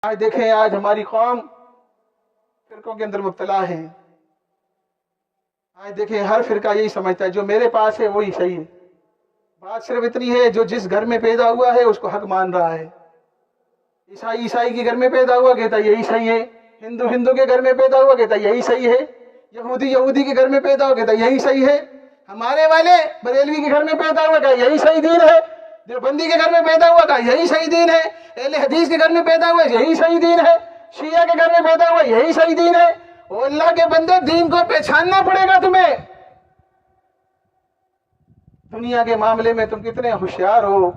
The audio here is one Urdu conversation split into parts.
آج دیکھیں آج ہماری قوم فرقوں کے اندر مبتلا ہے. آج دیکھیں ہر فرقہ یہی سمجھتا ہے جو میرے پاس ہے وہی صحیح ہے. بات صرف اتنی ہے جو جس گھر میں پیدا ہوا ہے اس کو حق مان رہا ہے. عیسائی کے گھر میں پیدا ہوا کہتا ہے یہی صحیح ہے. ہندو کے گھر میں پیدا ہوا کہتا ہے یہی صحیح ہے. یہودی کے گھر میں پیدا ہوا کہتا ہے یہی صحیح ہے. ہمارے والے بریلوی کے گھر میں پیدا ہوا کہا یہی صحیح دین ہے. دیوبندی کے گھر میں پیدا ہوا کہا یہی صحیح دین ہے. اہل حدیث کے گھر میں پیدا ہوا یہی صحیح دین ہے. شیعہ کے گھر میں پیدا ہوا یہی صحیح دین ہے. او اللہ کے بندے دین کو پہچاننا پڑے گا تمہیں. دنیا کے معاملے میں تم کتنے ہوشیار ہو.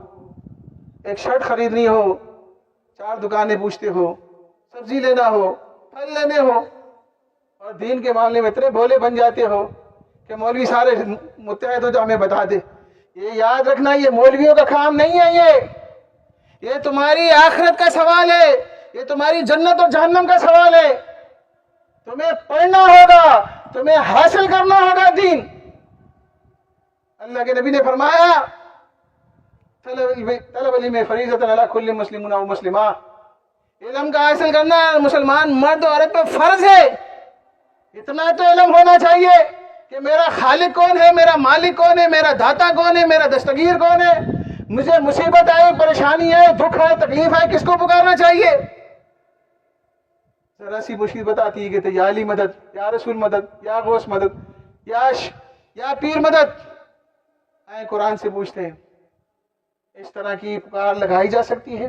ایک شرٹ خریدنی ہو 4 دکانیں پوچھتے ہو, سبزی لینا ہو پھل لینے ہو, اور دین کے معاملے میں اتنے بھولے بن جاتے ہو کہ مولوی سارے متحد ہو جو ہمیں بتا دے. یہ یاد رکھنا یہ مولویوں کا کام نہیں ہے. یہ تمہاری آخرت کا سوال ہے. یہ تمہاری جنت اور جہنم کا سوال ہے. تمہیں پڑھنا ہوگا, تمہیں حاصل کرنا ہوگا دین. اللہ کے نبی نے فرمایا طلب علم فریضۃ علی کل مسلم و مسلمہ. علم کا حاصل کرنا مسلمان مرد و عورت پہ فرض ہے. اتنا تو علم ہونا چاہیے کہ میرا خالق کون ہے, میرا مالک کون ہے, میرا داتا کون ہے, میرا دستگیر کون ہے. مجھے مصیبت آئے, پریشانی آئے, دکھ آئے, تکلیف آئے, کس کو پکارنا چاہیے. ذرا سی مصیبت آتی ہے کہ یا علی مدد, یا رسول مدد, یا غوث مدد, یا پیر مدد. آئے قرآن سے پوچھتے ہیں اس طرح کی پکار لگائی جا سکتی ہے.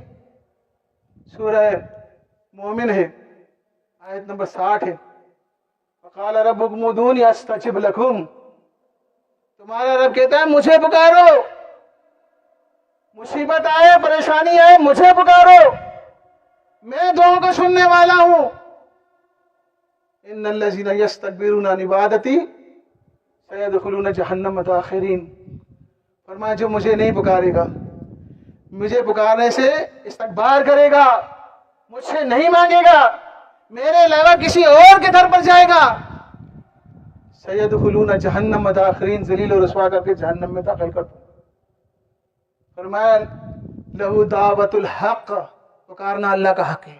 سورہ مومن ہے, آیت نمبر 60 ہے. وقال ربکم ادعونی استجب لکم. تمہارا رب کہتا ہے مجھے پکارو. مصیبت آئے, پریشانی آئے, مجھے پکارو, میں دعاؤں کو سننے والا ہوں. ان الذین یستکبرون عن عبادتی سیدخلون جہنم داخرین. فرمایا جو مجھے نہیں پکارے گا, مجھے پکارنے سے استکبار کرے گا, مجھ سے نہیں مانگے گا, میرے علاوہ کسی اور کے در پر جائے گا, سیدخلون جہنم داخرین, ذلیل و رسوا کر کے جہنم میں داخل کر دوں. فرمایا لہو دعوت الحق, پکارنا اللہ کا حق ہے.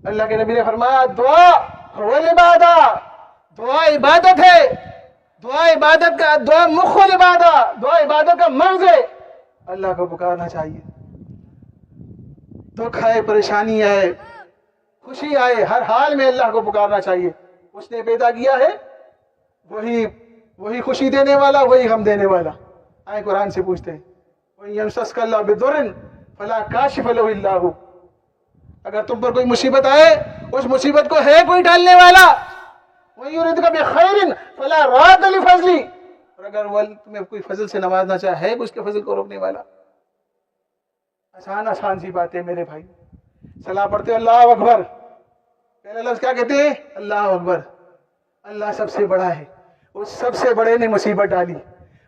اللہ کے نبی نے فرمایا دعا هو العبادہ, دعا عبادت ہے. دعا عبادت کا, دعا مخ العبادہ, دعا عبادت کا مغز ہے. اللہ کو پکارنا چاہیے. دکھ آئے, پریشانی آئے, خوشی آئے, ہر حال میں اللہ کو پکارنا چاہیے. اس نے پیدا کیا ہے, وہی خوشی دینے والا, وہی غم دینے والا. آئے قرآن سے پوچھتے ہیں وَإِن يَمْسَسْكَ اللَّهُ بِضُرٍّ فَلَا كَاشِفَ لَهُ إِلَّا هُوَ. اگر تم پر کوئی مصیبت آئے, اس مصیبت کو ہے کوئی ڈالنے والا. وَإِن يُرِدْكَ بِخَيْرٍ فَلَا رَادَّ لِفَضْلِهِ. اور اگر وہ تمہیں کوئی فضل سے نوازنا چاہے, ہے اس کے فضل کو روکنے والا. آسان سی بات ہے میرے بھائی. صلاح پڑھتے ہو اللہ اکبر, پہلا لفظ کیا کہتے ہیں؟ اللہ اکبر. اللہ سب سے بڑا ہے. اس سب سے بڑے نے مصیبت ڈالی,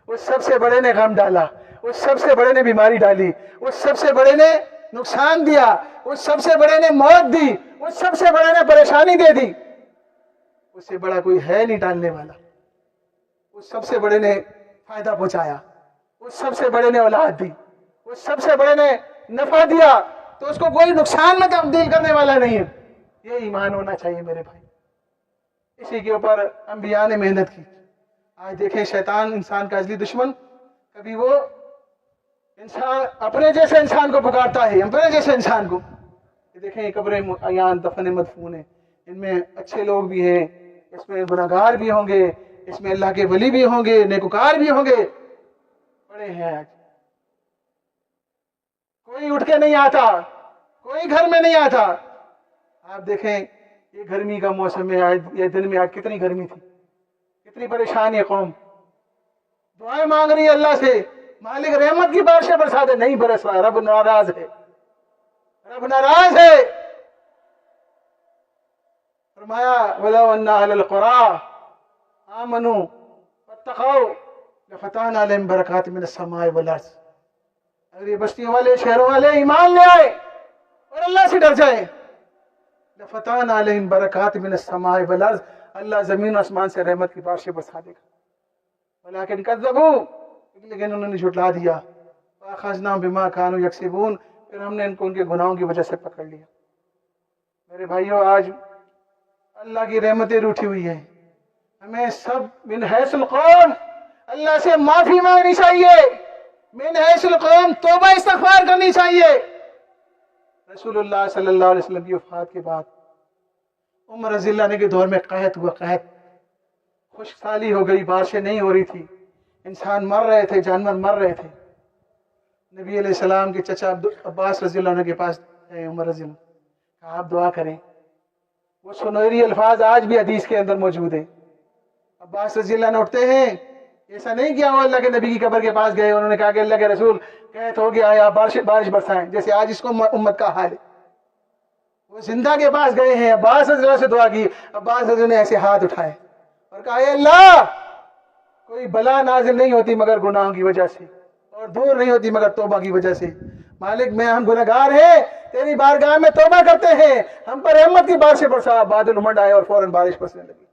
اس سب سے بڑے نے غم ڈالا, اس سب سے بڑے نے بیماری ڈالی, اس سب سے بڑے نے نقصان دیا, اس سب سے بڑے نے موت دی, اس سب سے بڑے نے پریشانی دے دی. اس سے بڑا کوئی ہے نہیں ڈالنے والا. اس سب سے بڑے نے فائدہ پہنچایا, اس سب سے بڑے نے اولاد دی, اس سب سے بڑے نے نفع دیا, تو اس کو کوئی نقصان میں تبدیل کرنے والا نہیں ہے. یہ ایمان ہونا چاہیے میرے بھائی. اسی کے اوپر انبیاء نے محنت کی. آج دیکھیں شیطان انسان کا اصلی دشمن, کبھی وہ انسان اپنے جیسے انسان کو پکارتا ہے, اپنے جیسے انسان کو. دیکھیں قبریں عیان دفن مدفون ہیں, ان میں اچھے لوگ بھی ہیں, اس میں گناہگار بھی ہوں گے, اس میں اللہ کے ولی بھی ہوں گے, نیکوکار بھی ہوں گے. پڑے ہیں آج کوئی اٹھ کے نہیں آتا, کوئی گھر میں نہیں آتا. آپ دیکھیں یہ گرمی کا موسم ہے, آج یہ دن میں آج کتنی گرمی تھی, کتنی پریشانی ہے قوم. دعائیں مانگ رہی ہے اللہ سے, مالک رحمت کی بارشیں برسا دے, نہیں برس رہا, رب ناراض ہے, رب ناراض ہے. فرمایا وَلَوْ أَنَّ أَهْلَ الْقُرَىٰ آمَنُوا وَاتَّقَوْا لَفَتَحْنَا عَلَيْهِمْ بَرَكَاتٍ مِّنَ السَّمَاءِ وَالْأَرْضِ. اگر یہ بستیوں والے, شہروں والے ایمان لے آئے اور اللہ سے ڈر جائیں, لَفَتَحْنَا عَلَيْهِمْ بَرَكَاتٍ مِّنَ السَّمَاءِ وَالْأَرْضِ, اللہ زمین و آسمان سے رحمت کی بارشیں برسا دے گا. وَلَٰكِنْ كَذَّبُوا, لیکن انہوں نے جھٹلا دیا. فَأَخَذْنَاهُمْ بِمَا كَانُوا يَكْسِبُونَ, پھر ہم نے ان کو ان کے گناہوں کی وجہ سے پکڑ لیا۔ میرے بھائیوں، آج اللہ کی رحمتیں روٹھی ہوئی ہیں، ہمیں سب من حیث القوم اللہ سے معافی مانگنی چاہیے، من حیث القوم توبہ استغفار کرنی چاہیے۔ رسول اللہ صلی اللہ علیہ وسلم کی وفات کے بعد عمر رضی اللہ عنہ کے دور میں قحط ہوا، قحط، خشک سالی ہو گئی، بارشیں نہیں ہو رہی تھی، انسان مر رہے تھے، جانور مر رہے تھے۔ نبی علیہ السلام کے چچا عباس رضی اللہ عنہ کے پاس گئے عمر رضی اللہ عنہ، کہا آپ دعا کریں۔ وہ سنہری الفاظ آج بھی حدیث کے اندر موجود ہیں۔ عباس رضی اللہ عنہ اٹھتے ہیں، ایسا نہیں کیا وہ اللہ کے نبی کی قبر کے پاس گئے، انہوں نے کہا کہ اللہ کے رسول قحط ہو گیا ہے، آپ بارش برسائیں، جیسے آج اس کو امت کا حال ہے۔ وہ زندہ کے پاس گئے ہیں، عباس رضی اللہ سے دعا کی، عباس رضی اللہ نے ایسے ہاتھ اٹھائے اور کہا اے اللہ، کوئی بلا نازل نہیں ہوتی مگر گناہوں کی وجہ سے، اور دور نہیں ہوتی مگر توبہ کی وجہ سے۔ مالک میں ہم گنہگار ہیں، تیری بارگاہ میں توبہ کرتے ہیں، ہم پر رحمت کی بارشیں برسا۔ بادل امڑ آئے اور فوراً بارش برسنے لگی۔